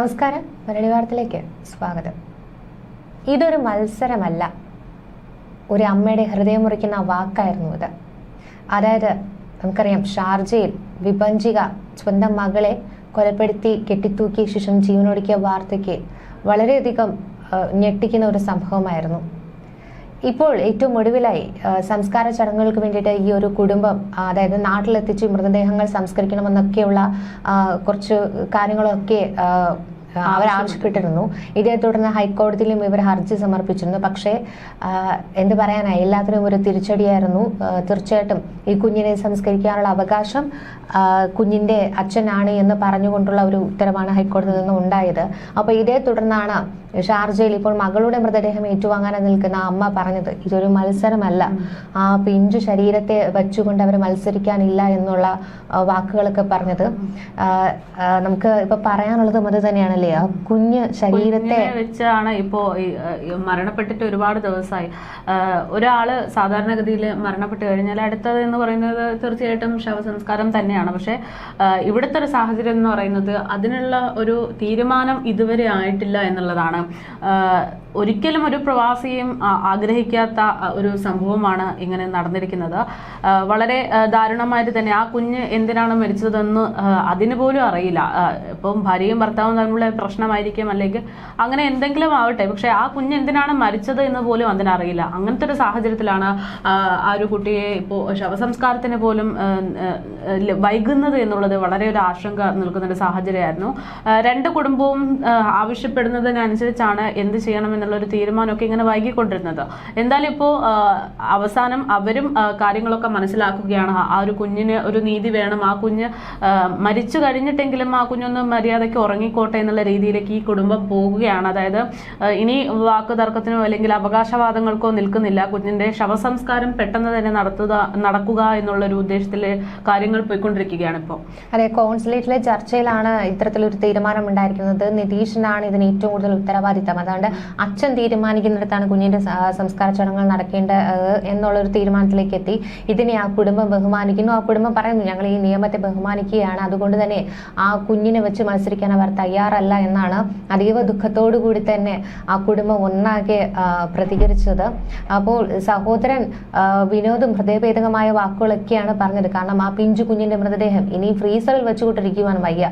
നമസ്കാരം, മലയാളി വാർത്തയിലേക്ക് സ്വാഗതം. ഇതൊരു മത്സരമല്ല, ഒരു അമ്മയുടെ ഹൃദയം മുറിക്കുന്ന വാക്കായിരുന്നു ഇത്. അതായത് നമുക്കറിയാം, ഷാർജയിൽ വിഭജിക സ്വന്തം മകളെ കൊലപ്പെടുത്തി കെട്ടിത്തൂക്കി ശേഷം ജീവനൊടുക്കിയ വാർത്തയ്ക്ക് വളരെയധികം ഞെട്ടിക്കുന്ന ഒരു സംഭവമായിരുന്നു. ഇപ്പോൾ ഏറ്റവും ഒടുവിലായി സംസ്കാര ചടങ്ങുകൾക്ക് വേണ്ടിയിട്ട് ഈ ഒരു കുടുംബം, അതായത് നാട്ടിലെത്തിച്ച് മൃതദേഹങ്ങൾ സംസ്കരിക്കണമെന്നൊക്കെയുള്ള കുറച്ച് കാര്യങ്ങളൊക്കെ അവർ ആവശ്യപ്പെട്ടിരുന്നു. ഇതേ തുടർന്ന് ഹൈക്കോടതിയിലും ഇവർ ഹർജി സമർപ്പിച്ചിരുന്നു. പക്ഷേ എന്ത് പറയാനായി, എല്ലാത്തിനും ഒരു തിരിച്ചടിയായിരുന്നു. തീർച്ചയായിട്ടും ഈ കുഞ്ഞിനെ സംസ്കരിക്കാനുള്ള അവകാശം കുഞ്ഞിന്റെ അച്ഛനാണ് എന്ന് പറഞ്ഞുകൊണ്ടുള്ള ഒരു ഉത്തരവാണ് ഹൈക്കോടതിയിൽ നിന്ന് ഉണ്ടായത്. അപ്പോൾ ഇതേ തുടർന്നാണ് ഷാർജയിൽ ഇപ്പോൾ മകളുടെ മൃതദേഹം ഏറ്റുവാങ്ങാൻ നിൽക്കുന്ന അമ്മ പറഞ്ഞത് ഇതൊരു മത്സരമല്ല, ആ പിഞ്ചു ശരീരത്തെ വെച്ചുകൊണ്ട് അവർ മത്സരിക്കാനില്ല എന്നുള്ള വാക്കുകളൊക്കെ പറഞ്ഞത്. നമുക്ക് ഇപ്പൊ പറയാനുള്ളതും അത് തന്നെയാണല്ലേ, ആ കുഞ്ഞ് ശരീരത്തെ വെച്ചാണ് ഇപ്പോ മരണപ്പെട്ടിട്ട് ഒരുപാട് ദിവസമായി. ഒരാള് സാധാരണഗതിയിൽ മരണപ്പെട്ട് കഴിഞ്ഞാൽ അടുത്തത് എന്ന് പറയുന്നത് തീർച്ചയായിട്ടും ശവസംസ്കാരം തന്നെയാണ്. പക്ഷെ ഇവിടുത്തെ ഒരു സാഹചര്യം എന്ന് പറയുന്നത് അതിനുള്ള ഒരു തീരുമാനം ഇതുവരെ ആയിട്ടില്ല എന്നുള്ളതാണ്. ഒരിക്കലും ഒരു പ്രവാസിയും ആഗ്രഹിക്കാത്ത ഒരു സംഭവമാണ് ഇങ്ങനെ നടന്നിരിക്കുന്നത്. വളരെ ദാരുണമായിട്ട് തന്നെ ആ കുഞ്ഞ് എന്തിനാണ് മരിച്ചതെന്ന് അതിന് പോലും അറിയില്ല. ഇപ്പം ഭാര്യയും ഭർത്താവും തമ്മിലുള്ള പ്രശ്നമായിരിക്കും, അല്ലെങ്കിൽ അങ്ങനെ എന്തെങ്കിലും ആവട്ടെ, പക്ഷെ ആ കുഞ്ഞ് എന്തിനാണ് മരിച്ചത് എന്ന് പോലും അതിനറിയില്ല. അങ്ങനത്തെ ഒരു സാഹചര്യത്തിലാണ് ആ ഒരു കുട്ടിയെ ഇപ്പോൾ ശവസംസ്കാരത്തിന് പോലും വൈകുന്നത് എന്നുള്ളത് വളരെ ഒരു ആശങ്ക നിൽക്കുന്ന ഒരു സാഹചര്യമായിരുന്നു. രണ്ട് കുടുംബവും ആവശ്യപ്പെടുന്നതിനനുസരിച്ചാണ് എന്ത് ചെയ്യണം എന്നുള്ള ഒരു തീരുമാനമൊക്കെ ഇങ്ങനെ വൈകിക്കൊണ്ടിരുന്നത്. എന്തായാലും ഇപ്പോൾ അവസാനം അവരും കാര്യങ്ങളൊക്കെ മനസ്സിലാക്കുകയാണ്. ആ ഒരു കുഞ്ഞിന് ഒരു നീതി വേണം, ആ കുഞ്ഞ് മരിച്ചു കഴിഞ്ഞിട്ടെങ്കിലും ആ കുഞ്ഞൊന്ന് മര്യാദയ്ക്ക് ഉറങ്ങിക്കോട്ടെ എന്നുള്ള രീതിയിലേക്ക് ഈ കുടുംബം പോകുകയാണ്. അതായത് ഇനി വാക്കുതർക്കത്തിനോ അല്ലെങ്കിൽ അവകാശവാദങ്ങൾക്കോ നിൽക്കുന്നില്ല. കുഞ്ഞിന്റെ ശവസംസ്കാരം പെട്ടെന്ന് തന്നെ നടക്കുക എന്നുള്ളൊരു ഉദ്ദേശത്തിൽ കാര്യങ്ങൾ പോയിക്കൊണ്ടിരിക്കുകയാണ് ഇപ്പോൾ. അതെ, കോൺസുലേറ്റിലെ ചർച്ചയിലാണ് ഇത്തരത്തിലൊരു തീരുമാനം ഉണ്ടായിരിക്കുന്നത്. നിതീഷിനാണ് ഇതിന് ഏറ്റവും കൂടുതൽ ഉത്തരവാദിത്തം. അതുകൊണ്ട് അച്ഛൻ തീരുമാനിക്കുന്നിടത്താണ് കുഞ്ഞിന്റെ സംസ്കാര ചടങ്ങുകൾ നടക്കേണ്ടത് എന്നുള്ളൊരു തീരുമാനത്തിലേക്ക് എത്തി. ഇതിനെ ആ കുടുംബം ബഹുമാനിക്കുന്നു. ആ കുടുംബം പറയുന്നു, ഞങ്ങൾ ഈ നിയമത്തെ ബഹുമാനിക്കുകയാണ്, അതുകൊണ്ട് തന്നെ ആ കുഞ്ഞിനെ വെച്ച് മത്സരിക്കാൻ അവർ തയ്യാറല്ല എന്നാണ് അതീവ ദുഃഖത്തോടു കൂടി തന്നെ ആ കുടുംബം ഒന്നാകെ പ്രതികരിച്ചത്. അപ്പോൾ സഹോദരൻ വിനോദും ഹൃദയഭേദകമായ വാക്കുകളൊക്കെയാണ് പറഞ്ഞത്. കാരണം ആ പിഞ്ചു കുഞ്ഞിന്റെ മൃതദേഹം ഇനി ഫ്രീസറിൽ വെച്ചുകൊണ്ടിരിക്കുവാൻ വയ്യ.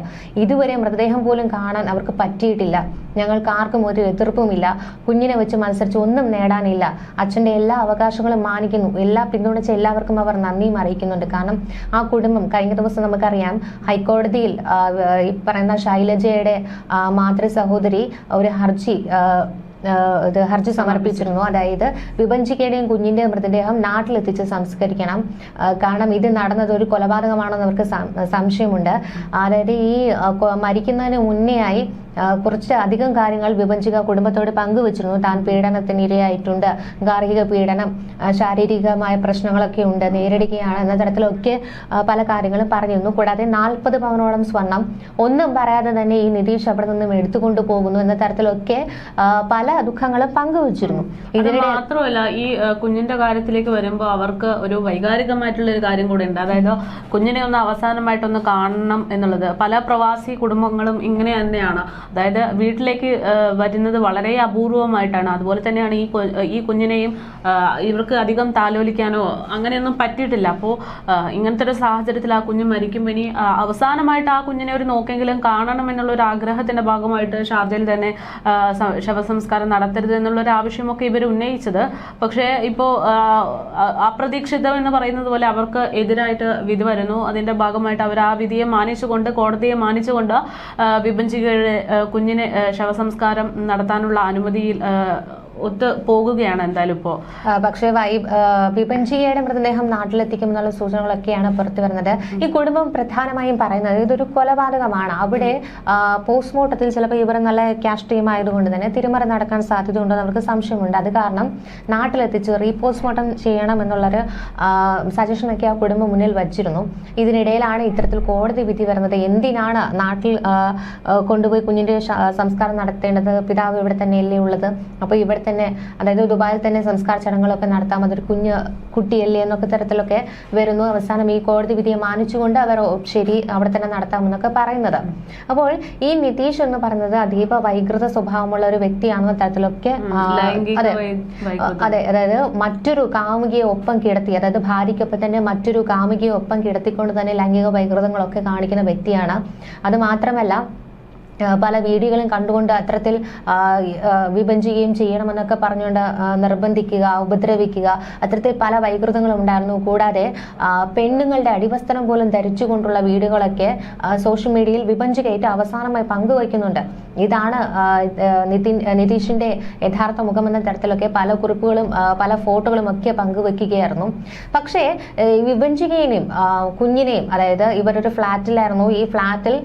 ഇതുവരെ മൃതദേഹം പോലും കാണാൻ അവർക്ക് പറ്റിയിട്ടില്ല. ഞങ്ങൾക്ക് ആർക്കും ഒരു എതിർപ്പുമില്ല. കുഞ്ഞിനെ വെച്ച് മത്സരിച്ച് ഒന്നും നേടാനില്ല. അച്ഛന്റെ എല്ലാ അവകാശങ്ങളും മാനിക്കുന്നു. പിന്തുണച്ച എല്ലാവർക്കും അവർ നന്ദിയും അറിയിക്കുന്നുണ്ട്. കാരണം ആ കുടുംബം കഴിഞ്ഞ ദിവസം നമുക്കറിയാം, ഹൈക്കോടതിയിൽ ഈ പറയുന്ന ശൈലജയുടെ മാതൃ സഹോദരി ഒരു ഹർജി സമർപ്പിച്ചിരുന്നു. അതായത് വിഭജിക്കയുടെയും കുഞ്ഞിന്റെ മൃതദേഹം നാട്ടിലെത്തിച്ച് സംസ്കരിക്കണം. കാരണം ഇത് നടന്നത് ഒരു കൊലപാതകമാണെന്ന് അവർക്ക് സംശയമുണ്ട്. അതായത് ഈ മരിക്കുന്നതിന് മുന്നേയായി കുറച്ച് അധികം കാര്യങ്ങൾ വിഭജിക കുടുംബത്തോട് പങ്കുവച്ചിരുന്നു. താൻ പീഡനത്തിന് ഇരയായിട്ടുണ്ട്, ഗാർഹിക പീഡനം, ശാരീരികമായ പ്രശ്നങ്ങളൊക്കെ ഉണ്ട്, നേരിടുകയാണ് എന്ന തരത്തിലൊക്കെ പല കാര്യങ്ങളും പറഞ്ഞിരുന്നു. കൂടാതെ 40 പവനോളം സ്വർണം ഒന്നും പറയാതെ തന്നെ ഈ നിതീഷ് അവിടെ നിന്നും എടുത്തുകൊണ്ടു പോകുന്നു എന്ന തരത്തിലൊക്കെ പല ദുഃഖങ്ങളും പങ്കുവച്ചിരുന്നു. ഇതിന് മാത്രമല്ല, ഈ കുഞ്ഞിന്റെ കാര്യത്തിലേക്ക് വരുമ്പോൾ അവർക്ക് ഒരു വൈകാരികമായിട്ടുള്ള ഒരു കാര്യം കൂടെ ഉണ്ട്. അതായത് കുഞ്ഞിനെ ഒന്ന് അവസാനമായിട്ടൊന്ന് കാണണം എന്നുള്ളത് പല പ്രവാസി കുടുംബങ്ങളും ഇങ്ങനെ തന്നെയാണ്. അതായത് വീട്ടിലേക്ക് വരുന്നത് വളരെ അപൂർവമായിട്ടാണ്. അതുപോലെ തന്നെയാണ് ഈ കുഞ്ഞിനെയും ഇവർക്ക് അധികം താലോലിക്കാനോ അങ്ങനെയൊന്നും പറ്റിയിട്ടില്ല. അപ്പോൾ ഇങ്ങനത്തെ ഒരു സാഹചര്യത്തിൽ ആ കുഞ്ഞ് മരിക്കുമ്പോൾ ഇനി അവസാനമായിട്ട് ആ കുഞ്ഞിനെ ഒരു നോക്കെങ്കിലും കാണണം എന്നുള്ള ഒരു ആഗ്രഹത്തിന്റെ ഭാഗമായിട്ട് ഷാർജയിൽ തന്നെ ശവസംസ്കാരം നടത്തരുത് എന്നുള്ളൊരു ആവശ്യമൊക്കെ ഇവർ ഉന്നയിച്ചത്. പക്ഷേ ഇപ്പോൾ അപ്രതീക്ഷിതം എന്ന് പറയുന്നത് പോലെ അവർക്ക് എതിരായിട്ട് വിധി വരുന്നു. അതിന്റെ ഭാഗമായിട്ട് അവർ ആ വിധിയെ മാനിച്ചുകൊണ്ട്, കോടതിയെ മാനിച്ചുകൊണ്ട് വിഭജികയുടെ കുഞ്ഞിനെ ശവസംസ്കാരം നടത്താനുള്ള അനുമതിയിൽ ഒത്തു പോകുകയാണ് എന്തായാലും ഇപ്പോ. പക്ഷേ വിഭജികയുടെ മൃതദേഹം നാട്ടിലെത്തിക്കുമെന്നുള്ള സൂചനകളൊക്കെയാണ് പുറത്തു വരുന്നത്. ഈ കുടുംബം പ്രധാനമായും പറയുന്നത് ഇതൊരു കൊലപാതകമാണ്. അവിടെ പോസ്റ്റ്മോർട്ടത്തിൽ ചിലപ്പോൾ ഇവർ നല്ല ക്യാഷ് ടീം ആയതുകൊണ്ട് തന്നെ തിരിമറി നടക്കാൻ സാധ്യതയുണ്ടെന്ന് അവർക്ക് സംശയമുണ്ട്. അത് കാരണം നാട്ടിലെത്തിച്ച് റീപോസ്റ്റ്മോർട്ടം ചെയ്യണം എന്നുള്ളൊരു സജഷനൊക്കെ ആ കുടുംബം മുന്നിൽ വച്ചിരുന്നു. ഇതിനിടയിലാണ് ഇത്തരത്തിൽ കോടതി വിധി വരുന്നത്. എന്തിനാണ് നാട്ടിൽ കൊണ്ടുപോയി കുഞ്ഞിന്റെ സംസ്കാരം നടത്തേണ്ടത്? പിതാവ് ഇവിടെ തന്നെയല്ലേ ഉള്ളത്. അപ്പോൾ ഇവിടെ തന്നെ, അതായത് ദുബായിൽ തന്നെ സംസ്കാര ചടങ്ങുകളൊക്കെ നടത്താം, അതൊരു കുട്ടിയല്ലേ എന്നൊക്കെ തരത്തിലൊക്കെ വരുന്നു. അവസാനം ഈ കോടതി വിധിയെ മാനിച്ചുകൊണ്ട് അവർ ശരി അവിടെ തന്നെ നടത്താമെന്നൊക്കെ പറയുന്നത്. അപ്പോൾ ഈ നിതീഷ് എന്ന് പറയുന്നത് അതീവ വൈകൃത സ്വഭാവമുള്ള ഒരു വ്യക്തിയാണെന്ന തരത്തിലൊക്കെ അതെ, അതായത് മറ്റൊരു കാമുകിയെ ഒപ്പം കിടത്തി, അതായത് ഭാര്യയ്ക്കൊപ്പം തന്നെ മറ്റൊരു കാമുകിയെ ഒപ്പം കിടത്തിക്കൊണ്ട് തന്നെ ലൈംഗിക വൈകൃതങ്ങളൊക്കെ കാണിക്കുന്ന വ്യക്തിയാണ്. അത് മാത്രമല്ല പല വീഡിയോകളും കണ്ടുകൊണ്ട് അത്തരത്തിൽ വിഭജിക്കുകയും ചെയ്യണമെന്നൊക്കെ പറഞ്ഞുകൊണ്ട് നിർബന്ധിക്കുക, ഉപദ്രവിക്കുക, അത്തരത്തിൽ പല വൈകൃതങ്ങളും ഉണ്ടായിരുന്നു. കൂടാതെ പെണ്ണുങ്ങളുടെ അടിവസ്ത്രം പോലും ധരിച്ചുകൊണ്ടുള്ള വീഡിയോകളൊക്കെ സോഷ്യൽ മീഡിയയിൽ വിഭജിക്കയിട്ട് അവസാനമായി പങ്കുവയ്ക്കുന്നുണ്ട്. ഇതാണ് നിതീഷിന്റെ യഥാർത്ഥ മുഖമെന്ന തരത്തിലൊക്കെ പല കുറിപ്പുകളും പല ഫോട്ടോകളും ഒക്കെ പങ്കുവെക്കുകയായിരുന്നു. പക്ഷേ വിഭജികയെയും കുഞ്ഞിനെയും, അതായത് ഇവരൊരു ഫ്ലാറ്റിലായിരുന്നു, ഈ ഫ്ലാറ്റിൽ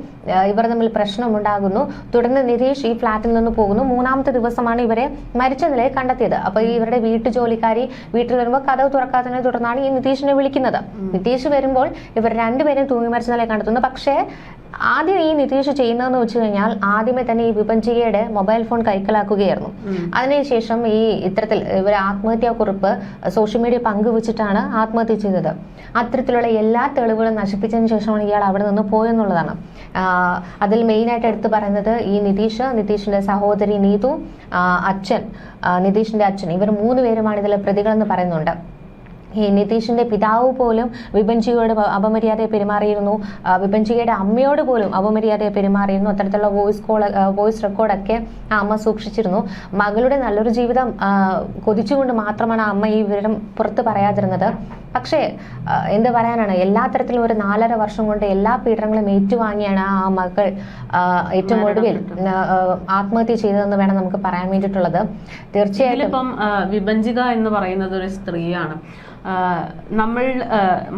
ഇവർ തമ്മിൽ പ്രശ്നമുണ്ടാകുന്നു. തുടർന്ന് നിതീഷ് ഈ ഫ്ലാറ്റിൽ നിന്ന് പോകുന്നു. 3-ാമത്തെ ദിവസമാണ് ഇവരെ മരിച്ച നിലയിൽ കണ്ടെത്തിയത്. അപ്പൊ ഇവരുടെ വീട്ടുജോലിക്കാരി വീട്ടിൽ വരുമ്പോൾ കതവ് തുറക്കാത്തതിനെ തുടർന്നാണ് ഈ നിതീഷിനെ വിളിക്കുന്നത്. നിതീഷ് വരുമ്പോൾ ഇവർ രണ്ടുപേരും തൂങ്ങി മരിച്ച നിലയിൽ കണ്ടെത്തുന്നു. പക്ഷേ ആദ്യം ഈ നിതീഷ് ചെയ്യുന്നതെന്ന് വെച്ച് കഴിഞ്ഞാൽ ആദ്യമേ തന്നെ ഈ വിഭജികയുടെ മൊബൈൽ ഫോൺ കൈക്കലാക്കുകയായിരുന്നു. അതിനുശേഷം ഇത്തരത്തിൽ ഇവർ ആത്മഹത്യാ കുറിപ്പ് സോഷ്യൽ മീഡിയ പങ്കുവച്ചിട്ടാണ് ആത്മഹത്യ ചെയ്തത്. അത്തരത്തിലുള്ള എല്ലാ തെളിവുകളും നശിപ്പിച്ചതിന് ശേഷമാണ് ഇയാൾ അവിടെ നിന്ന് പോയെന്നുള്ളതാണ്. അതിൽ മെയിനായിട്ട് എടുത്തു പറയുന്നത് ഈ നിതീഷിന്റെ സഹോദരി നീതു, അച്ഛൻ, നിതീഷിന്റെ അച്ഛൻ, ഇവർ 3 പേരുമാണ് ഇതിലെ പ്രതികളെന്ന് പറയുന്നുണ്ട്. ഈ നിതീഷിന്റെ പിതാവ് പോലും വിഭജികയോട് അപമര്യാദയെ പെരുമാറിയിരുന്നു. വിഭജികയുടെ അമ്മയോട് പോലും അപമര്യാദയെ പെരുമാറിയിരുന്നു. അത്തരത്തിലുള്ള വോയിസ് റെക്കോർഡൊക്കെ ആ അമ്മ സൂക്ഷിച്ചിരുന്നു. മകളുടെ നല്ലൊരു ജീവിതം കൊതിച്ചുകൊണ്ട് മാത്രമാണ് ആ അമ്മ ഈ വിവരം പുറത്ത് പറയാതിരുന്നത്. പക്ഷേ എന്ത് പറയാനാണ്, എല്ലാ തരത്തിലും ഒരു 4.5 വർഷം കൊണ്ട് എല്ലാ പീഡനങ്ങളും ഏറ്റുവാങ്ങിയാണ് ആ മകൾ ഏറ്റവും ഒടുവിൽ ആത്മഹത്യ ചെയ്തതെന്ന് വേണം നമുക്ക് പറയാൻ വേണ്ടിയിട്ടുള്ളത്. തീർച്ചയായിട്ടും ഇപ്പം വിഭജിക എന്ന് പറയുന്നത് ഒരു സ്ത്രീയാണ്. നമ്മൾ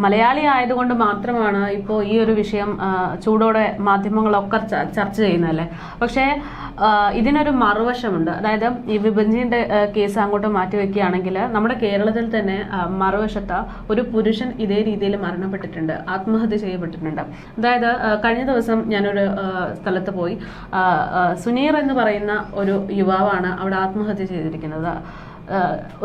മലയാളി ആയതുകൊണ്ട് മാത്രമാണ് ഇപ്പോൾ ഈ ഒരു വിഷയം ചൂടോടെ മാധ്യമങ്ങളൊക്കെ ചർച്ച ചെയ്യുന്നതല്ലേ. പക്ഷേ ഇതിനൊരു മറുവശമുണ്ട്. അതായത് ഈ വിഭജനയുടെ കേസ് അങ്ങോട്ട് മാറ്റിവെക്കുകയാണെങ്കിൽ നമ്മുടെ കേരളത്തിൽ തന്നെ മറുവശത്ത് ഒരു പുരുഷൻ ഇതേ രീതിയിൽ മരണപ്പെട്ടിട്ടുണ്ട്, ആത്മഹത്യ ചെയ്യപ്പെട്ടിട്ടുണ്ട്. അതായത് കഴിഞ്ഞ ദിവസം ഞാനൊരു സ്ഥലത്ത് പോയി, സുനീർ എന്ന് പറയുന്ന ഒരു യുവാവാണ് അവിടെ ആത്മഹത്യ ചെയ്തിരിക്കുന്നത്.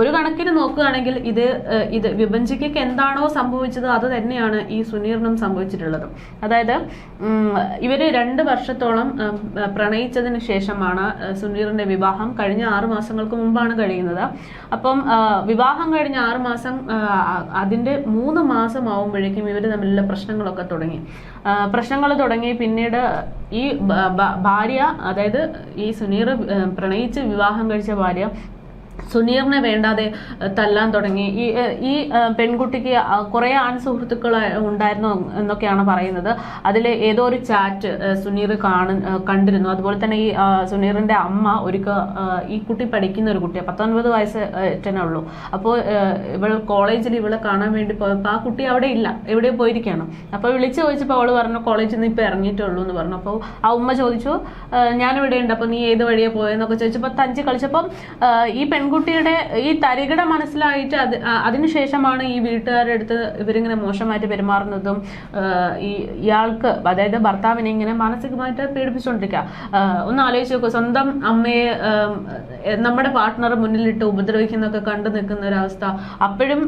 ഒരു കണക്കിന് നോക്കുകയാണെങ്കിൽ ഇത് വിഭജിക്കയ്ക്ക് എന്താണോ സംഭവിച്ചത് അത് തന്നെയാണ് ഈ സുനീറിനും സംഭവിച്ചിട്ടുള്ളത്. അതായത് ഇവര് 2 വർഷത്തോളം പ്രണയിച്ചതിന് ശേഷമാണ് സുനീറിന്റെ വിവാഹം. കഴിഞ്ഞ 6 മാസങ്ങൾക്ക് മുമ്പാണ് കഴിയുന്നത്. അപ്പം വിവാഹം കഴിഞ്ഞ 6 മാസം, അതിന്റെ 3 മാസം ആവുമ്പോഴേക്കും ഇവര് തമ്മിലുള്ള പ്രശ്നങ്ങളൊക്കെ തുടങ്ങി. പിന്നീട് ഈ ഭാര്യ, അതായത് ഈ സുനീർ പ്രണയിച്ച് വിവാഹം കഴിച്ച ഭാര്യ സുനീറിനെ വേണ്ടാതെ തല്ലാൻ തുടങ്ങി. ഈ പെൺകുട്ടിക്ക് കുറെ ആൺസുഹൃത്തുക്കൾ ഉണ്ടായിരുന്നു എന്നൊക്കെയാണ് പറയുന്നത്. അതിൽ ഏതോ ഒരു ചാറ്റ് സുനീർ കണ്ടിരുന്നു. അതുപോലെ തന്നെ ഈ സുനീറിന്റെ അമ്മ ഈ കുട്ടി പഠിക്കുന്ന ഒരു കുട്ടിയാണ്, 19 വയസ്സ് തന്നെ ഉള്ളൂ. അപ്പോൾ ഇവൾ കോളേജിൽ ഇവളെ കാണാൻ വേണ്ടി പോയപ്പോൾ ആ കുട്ടി അവിടെ ഇല്ല, എവിടെ പോയിരിക്കുകയാണ്. അപ്പോൾ വിളിച്ചു ചോദിച്ചപ്പോൾ അവള് പറഞ്ഞു കോളേജിൽ നിന്ന് ഇപ്പൊ ഇറങ്ങിയിട്ടുള്ളൂ എന്ന് പറഞ്ഞു. അപ്പോൾ ആ ഉമ്മ ചോദിച്ചു ഞാനിവിടെ ഉണ്ട്, അപ്പൊ നീ ഏത് വഴിയെ പോയെന്നൊക്കെ ചോദിച്ചപ്പോൾ തഞ്ചി കളിച്ചപ്പം ഈ പെൺകുട്ടിയുടെ ഈ തരികിട മനസ്സിലായിട്ട് അതിനുശേഷമാണ് ഈ വീട്ടുകാരുടെ അടുത്ത് ഇവരിങ്ങനെ മോശമായിട്ട് പെരുമാറുന്നതും ഇയാൾക്ക്, അതായത് ഭർത്താവിനെ ഇങ്ങനെ മാനസികമായിട്ട് പീഡിപ്പിച്ചുകൊണ്ടിരിക്കുക. ഒന്ന് ആലോചിച്ച് നോക്കുക, സ്വന്തം അമ്മയെ നമ്മുടെ പാർട്ട്ണർ മുന്നിലിട്ട് ഉപദ്രവിക്കുന്നൊക്കെ കണ്ടു നിൽക്കുന്ന ഒരവസ്ഥ. അപ്പോഴും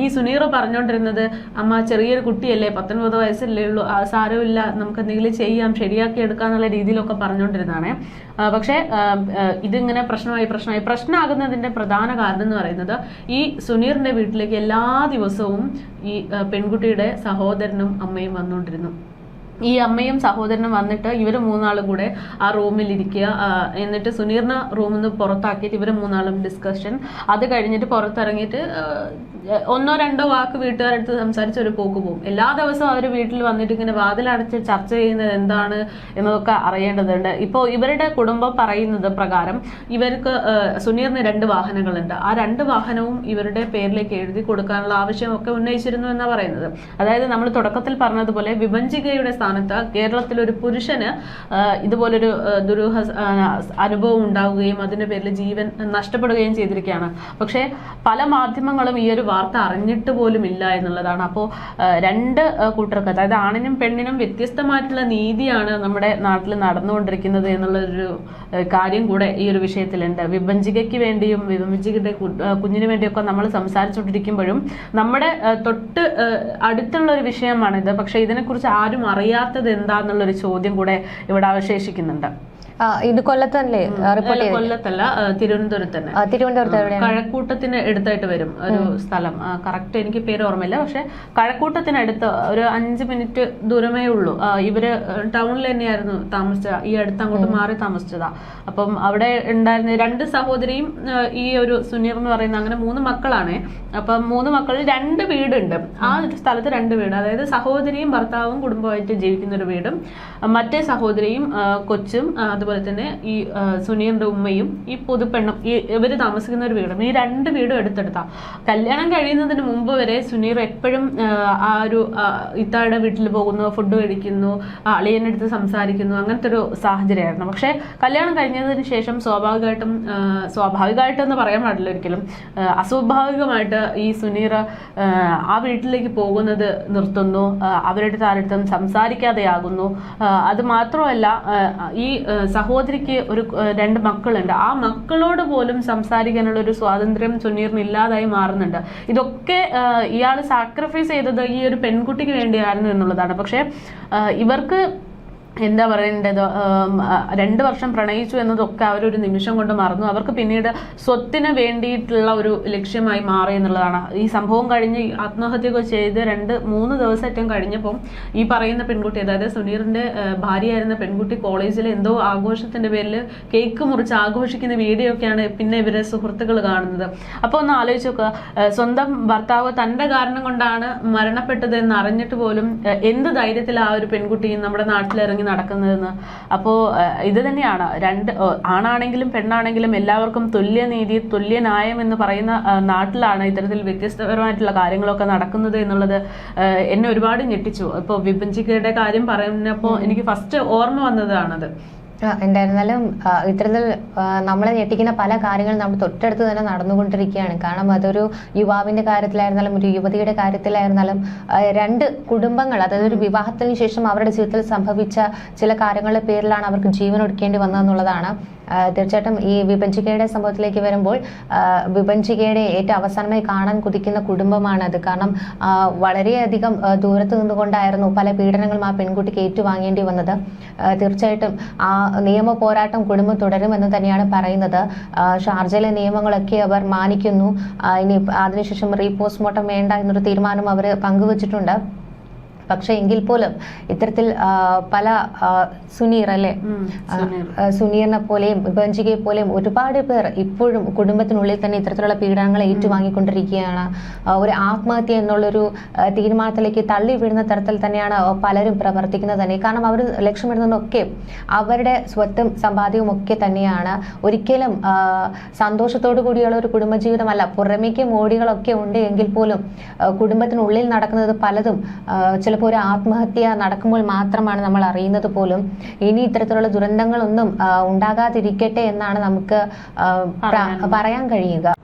ഈ സുനീർ പറഞ്ഞുകൊണ്ടിരുന്നത് അമ്മ ചെറിയൊരു കുട്ടിയല്ലേ, 19 വയസ്സല്ലേ ഉള്ളൂ, സാരമില്ല, നമുക്ക് എന്തെങ്കിലും ചെയ്യാം, ശരിയാക്കി എടുക്കാന്നുള്ള രീതിയിലൊക്കെ പറഞ്ഞുകൊണ്ടിരുന്നതാണ്. പക്ഷെ ഇതിങ്ങനെ പ്രശ്നമാകുന്നതിന്റെ പ്രധാന കാരണം എന്ന് പറയുന്നത് ഈ സുനീറിന്റെ വീട്ടിലേക്ക് എല്ലാ ദിവസവും ഈ പെൺകുട്ടിയുടെ സഹോദരനും അമ്മയും വന്നുകൊണ്ടിരുന്നു. ഈ അമ്മയും സഹോദരനും വന്നിട്ട് ഇവര് 3 കൂടെ ആ റൂമിൽ ഇരിക്കുക. എന്നിട്ട് സുനീറിനെ റൂമിൽ നിന്ന് പുറത്താക്കിയിട്ട് ഇവര് 3 ഡിസ്കഷൻ. അത് കഴിഞ്ഞിട്ട് പുറത്തിറങ്ങിയിട്ട് 1-2 വാക്ക് വീട്ടുകാരടുത്ത് സംസാരിച്ച് ഒരു പോക്ക് പോകും. എല്ലാ ദിവസവും അവർ വീട്ടിൽ വന്നിട്ട് ഇങ്ങനെ വാതിലടച്ച് ചർച്ച ചെയ്യുന്നത് എന്താണ് എന്നതൊക്കെ അറിയേണ്ടതുണ്ട്. ഇപ്പോൾ ഇവരുടെ കുടുംബം പറയുന്നത് പ്രകാരം ഇവർക്ക് സുനീറിന് 2 വാഹനങ്ങളുണ്ട്. ആ 2 വാഹനവും ഇവരുടെ പേരിലേക്ക് എഴുതി കൊടുക്കാനുള്ള ആവശ്യമൊക്കെ ഉന്നയിച്ചിരുന്നു എന്നാണ് പറയുന്നത്. അതായത് നമ്മൾ തുടക്കത്തിൽ പറഞ്ഞതുപോലെ വിഭജികയുടെ സ്ഥാനത്ത് കേരളത്തിലൊരു പുരുഷന് ഇതുപോലൊരു ദുരൂഹ അനുഭവം ഉണ്ടാവുകയും അതിന്റെ പേരിൽ ജീവൻ നഷ്ടപ്പെടുകയും ചെയ്തിരിക്കുകയാണ്. പക്ഷേ പല മാധ്യമങ്ങളും ഈ ഒരു വാർത്ത അറിഞ്ഞിട്ട് പോലും ഇല്ല എന്നുള്ളതാണ്. അപ്പോൾ രണ്ട് കൂട്ടർക്ക്, അതായത് ആണിനും പെണ്ണിനും വ്യത്യസ്തമായിട്ടുള്ള നീതിയാണ് നമ്മുടെ നാട്ടിൽ നടന്നുകൊണ്ടിരിക്കുന്നത് എന്നുള്ളൊരു കാര്യം കൂടെ ഈ ഒരു വിഷയത്തിലുണ്ട്. വിഭജികയ്ക്ക് വേണ്ടിയും വിഭജികയുടെ കുഞ്ഞിന് വേണ്ടിയൊക്കെ നമ്മൾ സംസാരിച്ചുകൊണ്ടിരിക്കുമ്പോഴും നമ്മുടെ തൊട്ട് അടുത്തുള്ള ഒരു വിഷയമാണിത്. പക്ഷെ ഇതിനെക്കുറിച്ച് ആരും അറിയാത്തത് എന്താന്നുള്ളൊരു ചോദ്യം കൂടെ ഇവിടെ അവശേഷിക്കുന്നുണ്ട്. ഇത് കൊല്ലത്തല്ലേ റിപ്പോർട്ട് ചെയ്തത്? കൊല്ലത്തല്ല, തിരുവനന്തപുരത്ത് തന്നെ. തിരുവനന്തപുരത്ത് കഴക്കൂട്ടത്തിന് അടുത്തായിട്ട് വരും ഒരു സ്ഥലം. കറക്റ്റ് എനിക്ക് പേര് ഓർമ്മയില്ല. പക്ഷെ കഴക്കൂട്ടത്തിനടുത്ത് ഒരു 5 മിനിറ്റ് ദൂരമേ ഉള്ളൂ. ഇവര് ടൗണിൽ തന്നെയായിരുന്നു താമസിച്ചത്. ഈ അടുത്ത് അങ്ങോട്ട് മാറി താമസിച്ചതാ. അപ്പം അവിടെ ഉണ്ടായിരുന്ന 2 സഹോദരിയും ഈ ഒരു സുനീർ എന്ന് പറയുന്ന, അങ്ങനെ 3 മക്കളാണ്. അപ്പം 3 മക്കളിൽ 2 വീടുണ്ട്. ആ ഒരു സ്ഥലത്ത് 2 വീട്, അതായത് സഹോദരിയും ഭർത്താവും കുടുംബമായിട്ട് ജീവിക്കുന്ന ഒരു വീടും, മറ്റേ സഹോദരിയും കൊച്ചും അതുപോലെ തന്നെ ഈ സുനീറിന്റെ ഉമ്മയും ഈ പുതുപ്പെണ്ണും ഇവര് താമസിക്കുന്ന ഒരു വീടും, ഈ 2 വീടും എടുത്തെടുത്താ. കല്യാണം കഴിയുന്നതിന് മുമ്പ് വരെ സുനീർ എപ്പോഴും ആ ഒരു ഇത്തായുടെ വീട്ടിൽ പോകുന്നു, ഫുഡ് കഴിക്കുന്നു, അളിയനടുത്ത് സംസാരിക്കുന്നു, അങ്ങനത്തെ ഒരു സാഹചര്യമായിരുന്നു. പക്ഷെ കല്യാണം കഴിഞ്ഞതിന് ശേഷം സ്വാഭാവികമായിട്ടെന്ന് പറയാൻ പാടില്ല ഒരിക്കലും, അസ്വാഭാവികമായിട്ട് ഈ സുനീർ ആ വീട്ടിലേക്ക് പോകുന്നത് നിർത്തുന്നു, അവരുടെ ആരടുത്തും സംസാരിക്കാതെയാകുന്നു. അത് മാത്രമല്ല, ഈ സഹോദരിക്ക് 2 മക്കളുണ്ട്. ആ മക്കളോട് പോലും സംസാരിക്കാനുള്ള ഒരു സ്വാതന്ത്ര്യം സുനീറിന് ഇല്ലാതായി മാറുന്നുണ്ട്. ഇതൊക്കെ ഇയാൾ സാക്രിഫൈസ് ചെയ്തത് ഈ ഒരു പെൺകുട്ടിക്ക് വേണ്ടിയായിരുന്നു എന്നുള്ളതാണ്. പക്ഷെ ഇവർക്ക് എന്താ പറയേണ്ടത്, 2 വർഷം പ്രണയിച്ചു എന്നതൊക്കെ അവരൊരു നിമിഷം കൊണ്ട് മറന്നു. അവർക്ക് പിന്നീട് സ്വത്തിന് വേണ്ടിയിട്ടുള്ള ഒരു ലക്ഷ്യമായി മാറി എന്നുള്ളതാണ്. ഈ സംഭവം കഴിഞ്ഞ് ആത്മഹത്യയൊക്കെ ചെയ്ത് 2-3 ദിവസത്തേക്കും കഴിഞ്ഞപ്പം ഈ പറയുന്ന പെൺകുട്ടി, അതായത് സുനീറിന്റെ ഭാര്യയായിരുന്ന പെൺകുട്ടി, കോളേജിൽ എന്തോ ആഘോഷത്തിന്റെ പേരിൽ കേക്ക് മുറിച്ച് ആഘോഷിക്കുന്ന വീഡിയോ ഒക്കെയാണ് പിന്നെ ഇവരെ സുഹൃത്തുക്കൾ കാണുന്നത്. അപ്പൊ ഒന്ന് ആലോചിച്ച് നോക്കുക, സ്വന്തം ഭർത്താവ് തന്റെ കാരണം കൊണ്ടാണ് മരണപ്പെട്ടത് എന്ന് അറിഞ്ഞിട്ട് പോലും എന്ത് ധൈര്യത്തിൽ ആ ഒരു പെൺകുട്ടി നമ്മുടെ നാട്ടിലിറങ്ങി നടക്കുന്നതെന്ന്. അപ്പോൾ ഇത് തന്നെയാണ്, ആണാണെങ്കിലും പെണ്ണാണെങ്കിലും എല്ലാവർക്കും തുല്യനീതി, തുല്യന്യായം എന്ന് പറയുന്ന നാട്ടിലാണ് ഇത്തരത്തിൽ വ്യത്യസ്തപരമായിട്ടുള്ള കാര്യങ്ങളൊക്കെ നടക്കുന്നത് എന്നുള്ളത് എന്നെ ഒരുപാട് ഞെട്ടിച്ചു. ഇപ്പോൾ വിഭജിക്കയുടെ കാര്യം പറയുന്നപ്പോൾ എനിക്ക് ഫസ്റ്റ് ഓർമ്മ വന്നതാണത്. എന്തായിരുന്നാലും ഇത്തരത്തിൽ നമ്മളെ ഞെട്ടിക്കുന്ന പല കാര്യങ്ങളും നമ്മൾ തൊട്ടടുത്ത് തന്നെ നടന്നുകൊണ്ടിരിക്കുകയാണ്. കാരണം അതൊരു യുവാവിന്റെ കാര്യത്തിലായിരുന്നാലും ഒരു യുവതിയുടെ കാര്യത്തിലായിരുന്നാലും 2 കുടുംബങ്ങൾ, അതായത് ഒരു വിവാഹത്തിന് ശേഷം അവരുടെ ജീവിതത്തിൽ സംഭവിച്ച ചില കാര്യങ്ങളുടെ പേരിലാണ് അവർക്ക് ജീവൻ ഒടുക്കേണ്ടി വന്നതെന്നുള്ളതാണ്. തീർച്ചയായിട്ടും ഈ വിഭജികയുടെ സംഭവത്തിലേക്ക് വരുമ്പോൾ വിഭജികയുടെ ഏറ്റവും അവസാനമായി കാണാൻ കുതിക്കുന്ന കുടുംബമാണത്. കാരണം വളരെയധികം ദൂരത്ത് നിന്നുകൊണ്ടായിരുന്നു പല പീഡനങ്ങളും ആ പെൺകുട്ടിക്ക് ഏറ്റുവാങ്ങേണ്ടി വന്നത്. തീർച്ചയായിട്ടും ആ നിയമ പോരാട്ടം കുടുംബം തുടരുമെന്ന് തന്നെയാണ് പറയുന്നത്. ഷാർജയിലെ നിയമങ്ങളൊക്കെ അവർ മാനിക്കുന്നു. ഇനി അതിനുശേഷം റീപോസ്റ്റ്മോർട്ടം വേണ്ട എന്നൊരു തീരുമാനം അവർ പങ്കുവച്ചിട്ടുണ്ട്. പക്ഷെ എങ്കിൽ പോലും ഇത്തരത്തിൽ പല സുനീർ അല്ലെ, സുനീറിനെ പോലെയും വിഭജികയെ പോലെയും ഒരുപാട് പേർ ഇപ്പോഴും കുടുംബത്തിനുള്ളിൽ തന്നെ ഇത്തരത്തിലുള്ള പീഡനങ്ങൾ ഏറ്റുവാങ്ങിക്കൊണ്ടിരിക്കുകയാണ്. ഒരു ആത്മഹത്യ എന്നുള്ളൊരു തീരുമാനത്തിലേക്ക് തള്ളി വീഴുന്ന തരത്തിൽ തന്നെയാണ് പലരും പ്രവർത്തിക്കുന്നത് തന്നെ. കാരണം അവർ ലക്ഷ്യമിടുന്നതൊക്കെ അവരുടെ സ്വത്തും സമ്പാദ്യവും ഒക്കെ തന്നെയാണ്. ഒരിക്കലും സന്തോഷത്തോടു കൂടിയുള്ള ഒരു കുടുംബജീവിതമല്ല. പുറമേക്ക് മോടികളൊക്കെ ഉണ്ട് എങ്കിൽ പോലും കുടുംബത്തിനുള്ളിൽ നടക്കുന്നത് പലതും ചില ഒരു ആത്മഹത്യ നടക്കുമ്പോൾ മാത്രമാണ് നമ്മൾ അറിയുന്നത് പോലും. ഇനി ഇത്തരത്തിലുള്ള ദുരന്തങ്ങളൊന്നും ഉണ്ടാകാതിരിക്കട്ടെ എന്നാണ് നമുക്ക് പറയാൻ കഴിയുക.